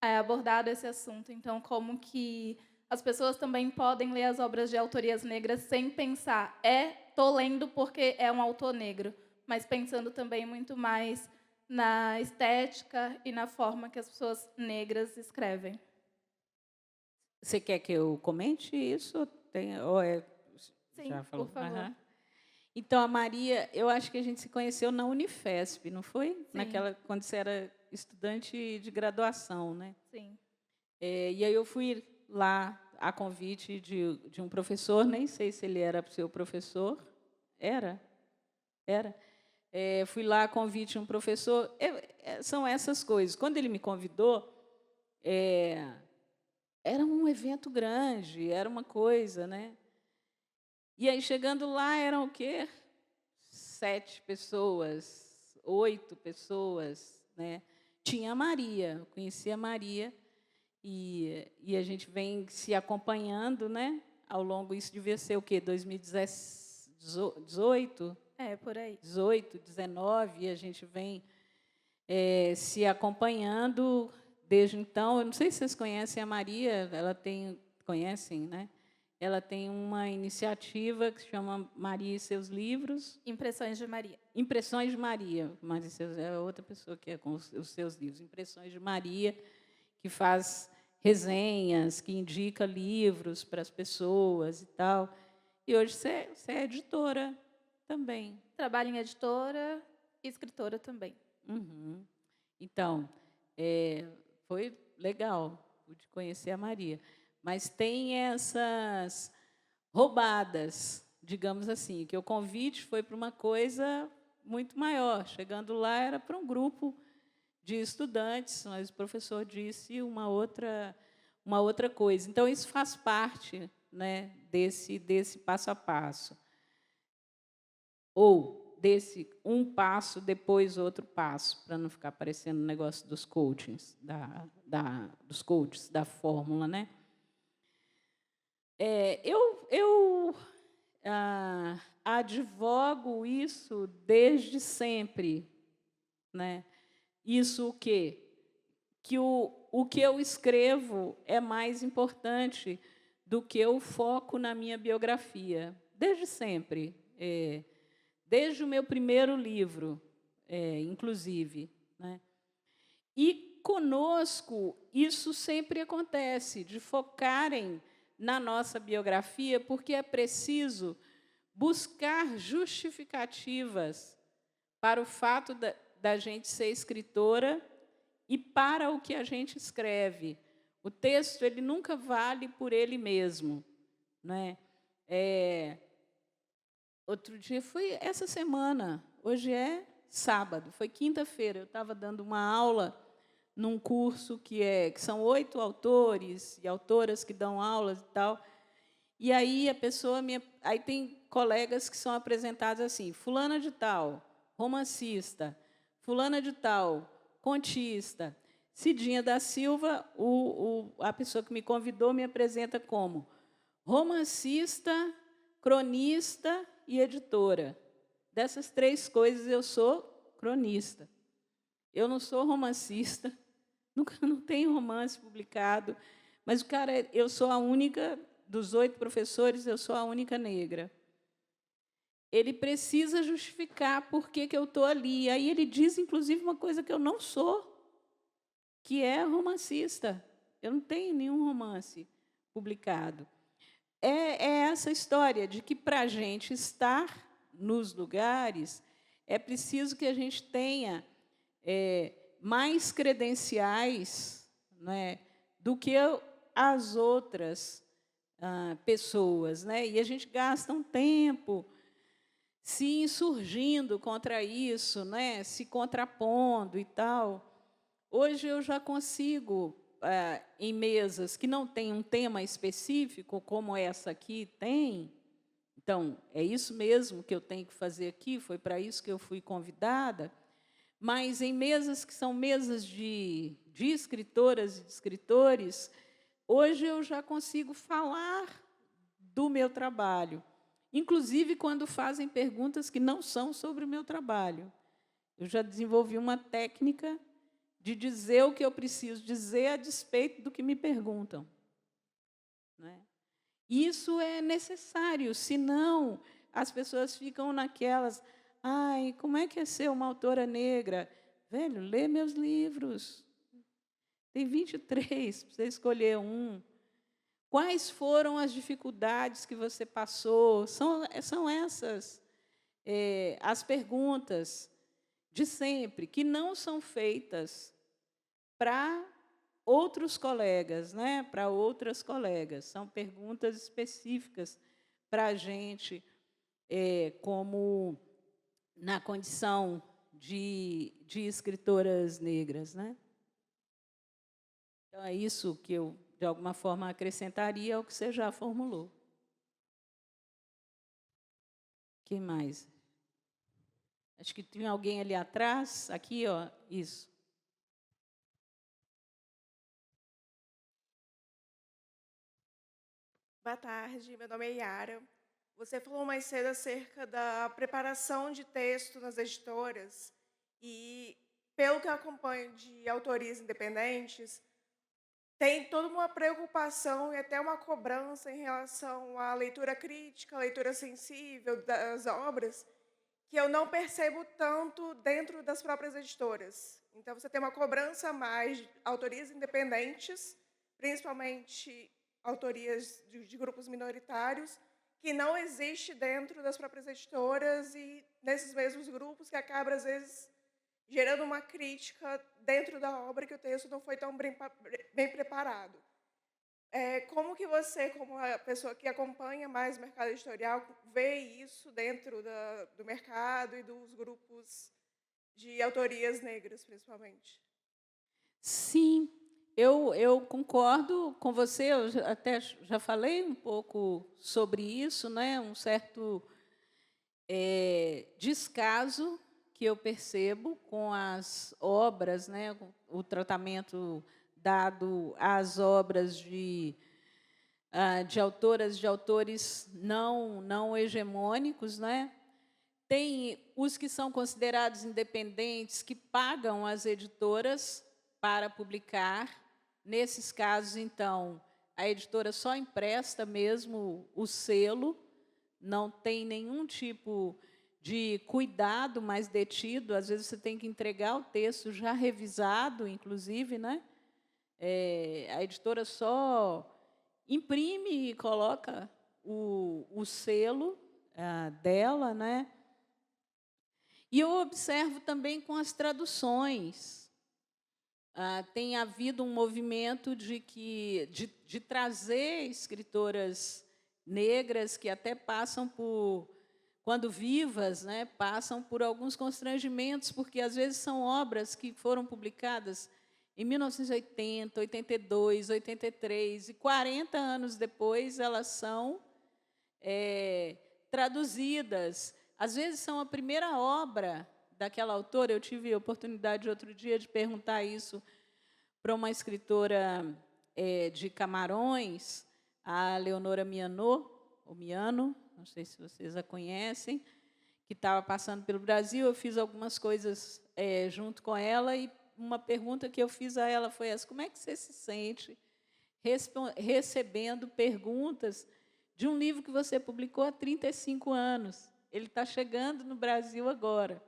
abordado esse assunto. Então, como que as pessoas também podem ler as obras de autorias negras sem pensar, estou lendo porque é um autor negro, mas pensando também muito mais na estética e na forma que as pessoas negras escrevem. Você quer que eu comente isso? Sim, Já falou? por favor. Aham. Então, a Maria, eu acho que a gente se conheceu na Unifesp, não foi? Sim. Quando você era estudante de graduação, né? Sim. E aí eu fui lá a convite de um professor, nem sei se ele era seu professor. Era? Era. Fui lá a convite de um professor. São essas coisas. Quando ele me convidou, era um evento grande, era uma coisa, né? E aí, chegando lá, eram o quê? 7 pessoas, 8 pessoas, né? Tinha a Maria, eu conhecia a Maria, e a gente vem se acompanhando, né? Ao longo, isso devia ser o quê? 2018? Por aí. 18, 19, e a gente vem se acompanhando desde então. Eu não sei se vocês conhecem a Maria, conhecem, né? Ela tem uma iniciativa que se chama Maria e seus livros. Impressões de Maria. Impressões de Maria. Maria é outra pessoa que é com os seus livros. Impressões de Maria, que faz resenhas, que indica livros para as pessoas e tal. E hoje você é editora também. Trabalho em editora e escritora também. Uhum. Então, foi legal de conhecer a Maria. Mas tem essas roubadas, digamos assim, que o convite foi para uma coisa muito maior. Chegando lá, era para um grupo de estudantes, mas o professor disse uma outra coisa. Então, isso faz parte, né, desse passo a passo. Ou desse um passo, depois outro passo, para não ficar parecendo o negócio dos coachings, dos coaches, da fórmula, né? Eu advogo isso desde sempre, né? Isso o quê? Que o que eu escrevo é mais importante do que o foco na minha biografia, desde sempre, desde o meu primeiro livro, inclusive, né? E conosco isso sempre acontece, de focarem na nossa biografia, porque é preciso buscar justificativas para o fato da gente ser escritora e para o que a gente escreve. O texto ele nunca vale por ele mesmo, né? Outro dia foi essa semana, hoje é sábado, foi quinta-feira, eu estava dando uma aula num curso que são 8 autores e autoras que dão aulas e tal. E aí a pessoa aí tem colegas que são apresentados assim: fulana de tal, romancista, fulana de tal, contista. Cidinha da Silva, a pessoa que me convidou, me apresenta como romancista, cronista e editora. Dessas 3 coisas, eu sou cronista. Eu não sou romancista, não tenho romance publicado, mas eu sou a única, dos 8 professores, eu sou a única negra. Ele precisa justificar por que eu estou ali. Aí ele diz, inclusive, uma coisa que eu não sou, que é romancista. Eu não tenho nenhum romance publicado. É essa história de que, para a gente estar nos lugares, é preciso que a gente tenha mais credenciais, né, do que as outras pessoas, né? E a gente gasta um tempo se insurgindo contra isso, né? Se contrapondo e tal. Hoje eu já consigo, em mesas que não têm um tema específico, como essa aqui tem, então, é isso mesmo que eu tenho que fazer aqui, foi para isso que eu fui convidada, mas em mesas que são mesas de escritoras e de escritores, hoje eu já consigo falar do meu trabalho, inclusive quando fazem perguntas que não são sobre o meu trabalho. Eu já desenvolvi uma técnica de dizer o que eu preciso dizer a despeito do que me perguntam, né? Isso é necessário, senão as pessoas ficam naquelas, ai, como é que é ser uma autora negra? Velho, lê meus livros. Tem 23, para você escolher um. Quais foram as dificuldades que você passou? São essas as perguntas de sempre, que não são feitas para outros colegas, né? Para outras colegas. São perguntas específicas para a gente, como na condição de escritoras negras, né? Então, é isso que eu, de alguma forma, acrescentaria ao que você já formulou. Quem mais? Acho que tinha alguém ali atrás. Aqui, ó, isso. Boa tarde, meu nome é Yara. Você falou mais cedo acerca da preparação de texto nas editoras e, pelo que eu acompanho de autorias independentes, tem toda uma preocupação e até uma cobrança em relação à leitura crítica, à leitura sensível das obras, que eu não percebo tanto dentro das próprias editoras. Então, você tem uma cobrança a mais de autorias independentes, principalmente autorias de grupos minoritários, que não existe dentro das próprias editoras e nesses mesmos grupos que acaba, às vezes, gerando uma crítica dentro da obra que o texto não foi tão bem preparado. Como que você, como a pessoa que acompanha mais o mercado editorial, vê isso dentro do mercado e dos grupos de autorias negras, principalmente? Sim, eu concordo com você, eu até já falei um pouco sobre isso, né? Um certo descaso que eu percebo com as obras, né? O tratamento dado às obras de autoras, de autores não hegemônicos, né? Tem os que são considerados independentes, que pagam as editoras para publicar. Nesses casos, então, a editora só empresta mesmo o selo, não tem nenhum tipo de cuidado mais detido. Às vezes, você tem que entregar o texto já revisado, inclusive, né? A editora só imprime e coloca o selo dela, né? E eu observo também com as traduções. Tem havido um movimento de trazer escritoras negras que até passam por, quando vivas, né, passam por alguns constrangimentos, porque às vezes são obras que foram publicadas em 1980, 82, 83, e 40 anos depois elas são traduzidas. Às vezes são a primeira obra daquela autora. Eu tive a oportunidade outro dia de perguntar isso para uma escritora de Camarões, a Leonora Miano, não sei se vocês a conhecem, que estava passando pelo Brasil. Eu fiz algumas coisas junto com ela, e uma pergunta que eu fiz a ela foi essa: como é que você se sente recebendo perguntas de um livro que você publicou há 35 anos? Ele está chegando no Brasil agora.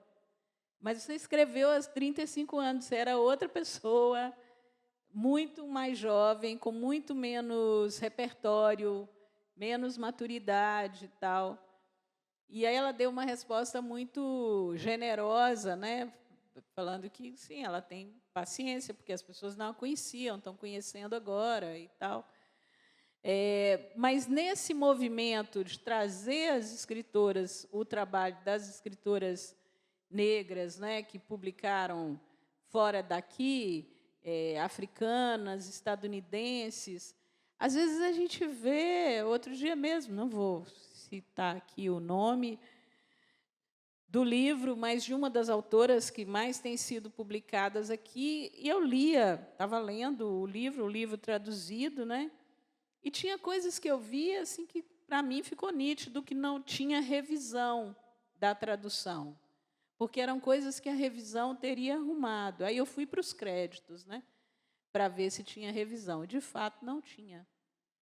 Mas você escreveu há 35 anos, você era outra pessoa, muito mais jovem, com muito menos repertório, menos maturidade e tal. E aí ela deu uma resposta muito generosa, né? falando que, sim, ela tem paciência, porque as pessoas não a conheciam, estão conhecendo agora e tal. Mas, nesse movimento de trazer as escritoras, o trabalho das escritoras negras, né, que publicaram fora daqui, africanas, estadunidenses, às vezes a gente vê, outro dia mesmo, não vou citar aqui o nome do livro, mas de uma das autoras que mais têm sido publicadas aqui, e eu estava lendo o livro traduzido, né? E tinha coisas que eu via assim, que, para mim, ficou nítido que não tinha revisão da tradução, porque eram coisas que a revisão teria arrumado. Aí eu fui para os créditos, né, para ver se tinha revisão. De fato, não tinha.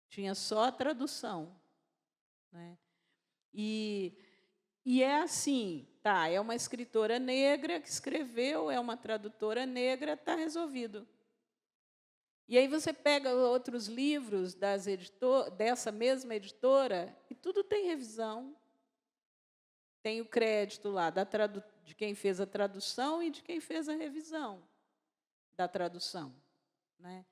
Tinha só a tradução, né? E é assim, tá, é uma escritora negra que escreveu, é uma tradutora negra, está resolvido. E aí você pega outros livros dessa mesma editora e tudo tem revisão. Tem o crédito lá de quem fez a tradução e de quem fez a revisão da tradução, né?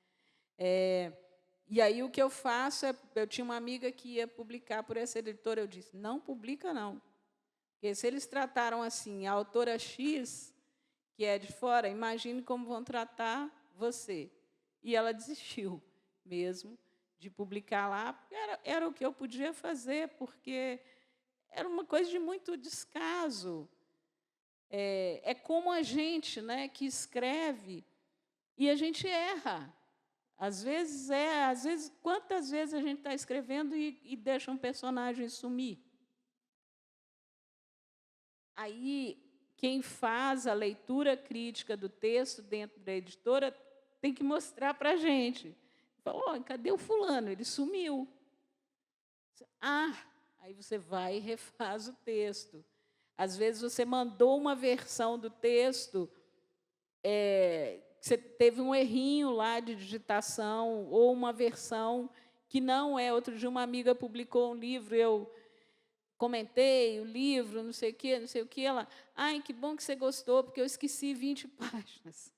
E aí o que eu faço eu tinha uma amiga que ia publicar por essa editora, eu disse, não publica não, porque se eles trataram assim a autora X, que é de fora, imagine como vão tratar você. E ela desistiu mesmo de publicar lá, porque era o que eu podia fazer, porque era uma coisa de muito descaso. É como a gente, né, que escreve e a gente erra. Às vezes, quantas vezes a gente está escrevendo e deixa um personagem sumir? Aí, quem faz a leitura crítica do texto dentro da editora tem que mostrar para a gente. Fala, cadê o fulano? Ele sumiu. Aí você vai e refaz o texto. Às vezes, você mandou uma versão do texto, você teve um errinho lá de digitação, ou uma versão que não é. Outro dia, uma amiga publicou um livro, eu comentei o livro, não sei o que, ela, que bom que você gostou, porque eu esqueci 20 páginas.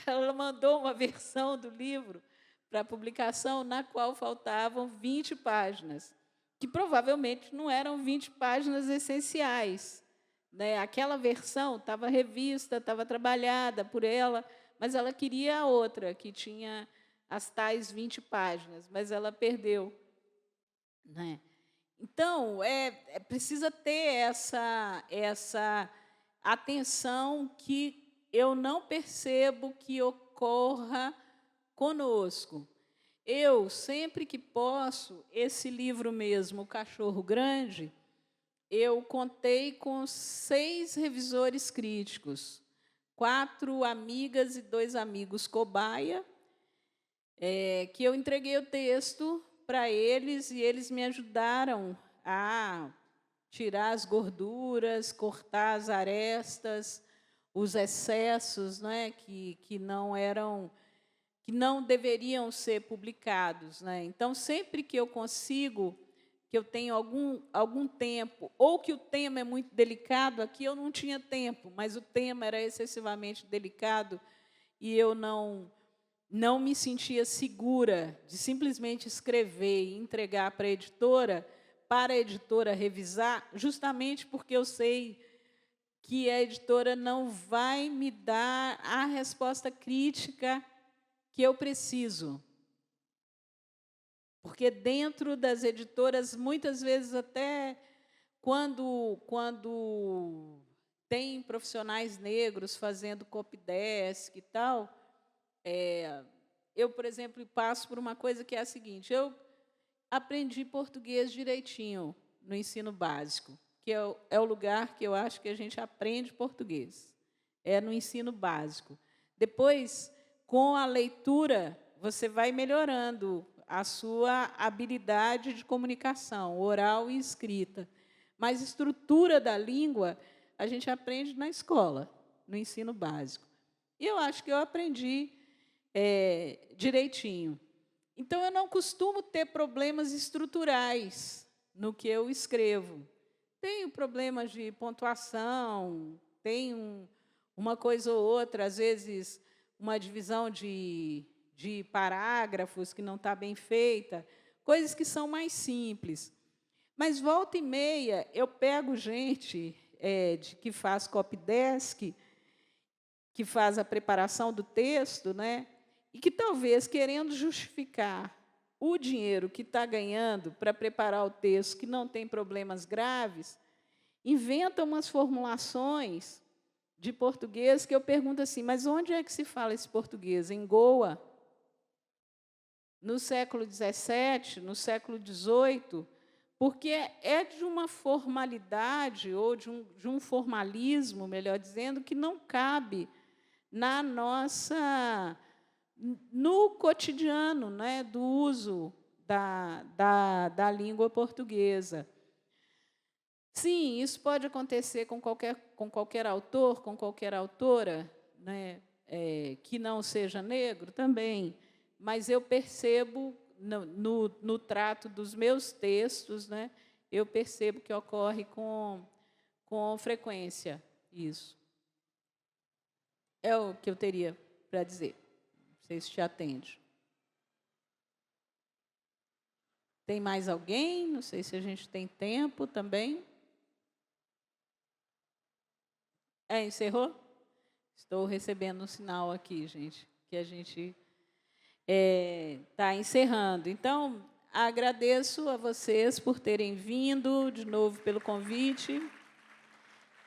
Ela mandou uma versão do livro para publicação na qual faltavam 20 páginas, que provavelmente não eram 20 páginas essenciais, né? Aquela versão estava revista, estava trabalhada por ela, mas ela queria a outra, que tinha as tais 20 páginas, mas ela perdeu, né? Então, precisa ter essa atenção que eu não percebo que ocorra conosco. Eu, sempre que posso, esse livro mesmo, O Cachorro Grande, eu contei com 6 revisores críticos, 4 amigas e 2 amigos cobaia, que eu entreguei o texto para eles e eles me ajudaram a tirar as gorduras, cortar as arestas, os excessos, né, que não deveriam ser publicados, né? Então, sempre que eu consigo, que eu tenho algum tempo, ou que o tema é muito delicado, aqui eu não tinha tempo, mas o tema era excessivamente delicado e eu não me sentia segura de simplesmente escrever e entregar para a editora revisar, justamente porque eu sei que a editora não vai me dar a resposta crítica que eu preciso. Porque dentro das editoras, muitas vezes até quando tem profissionais negros fazendo copydesk e tal, eu, por exemplo, passo por uma coisa que é a seguinte, eu aprendi português direitinho no ensino básico, que é o lugar que eu acho que a gente aprende português, é no ensino básico. Depois, com a leitura, você vai melhorando a sua habilidade de comunicação, oral e escrita. Mas estrutura da língua, a gente aprende na escola, no ensino básico. E eu acho que eu aprendi direitinho. Então, eu não costumo ter problemas estruturais no que eu escrevo. Tenho problemas de pontuação, tem uma coisa ou outra, às vezes, uma divisão de parágrafos que não está bem feita, coisas que são mais simples. Mas, volta e meia, eu pego gente que faz copydesk, que faz a preparação do texto, né? E que, talvez, querendo justificar o dinheiro que está ganhando para preparar o texto, que não tem problemas graves, inventa umas formulações de português que eu pergunto assim, mas onde é que se fala esse português? Em Goa? No século XVII? No século XVIII? Porque é de uma formalidade, ou de um formalismo, melhor dizendo, que não cabe no cotidiano, né, do uso da língua portuguesa. Sim, isso pode acontecer com qualquer autor, com qualquer autora, né, que não seja negro também, mas eu percebo, no trato dos meus textos, né, eu percebo que ocorre com frequência isso. É o que eu teria para dizer. Não sei se te atende. Tem mais alguém? Não sei se a gente tem tempo também. Encerrou? Estou recebendo um sinal aqui, gente, que a gente está encerrando. Então, agradeço a vocês por terem vindo, de novo, pelo convite,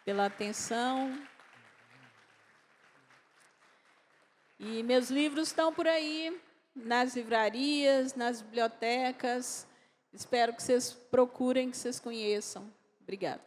pela atenção. E meus livros estão por aí, nas livrarias, nas bibliotecas. Espero que vocês procurem, que vocês conheçam. Obrigada.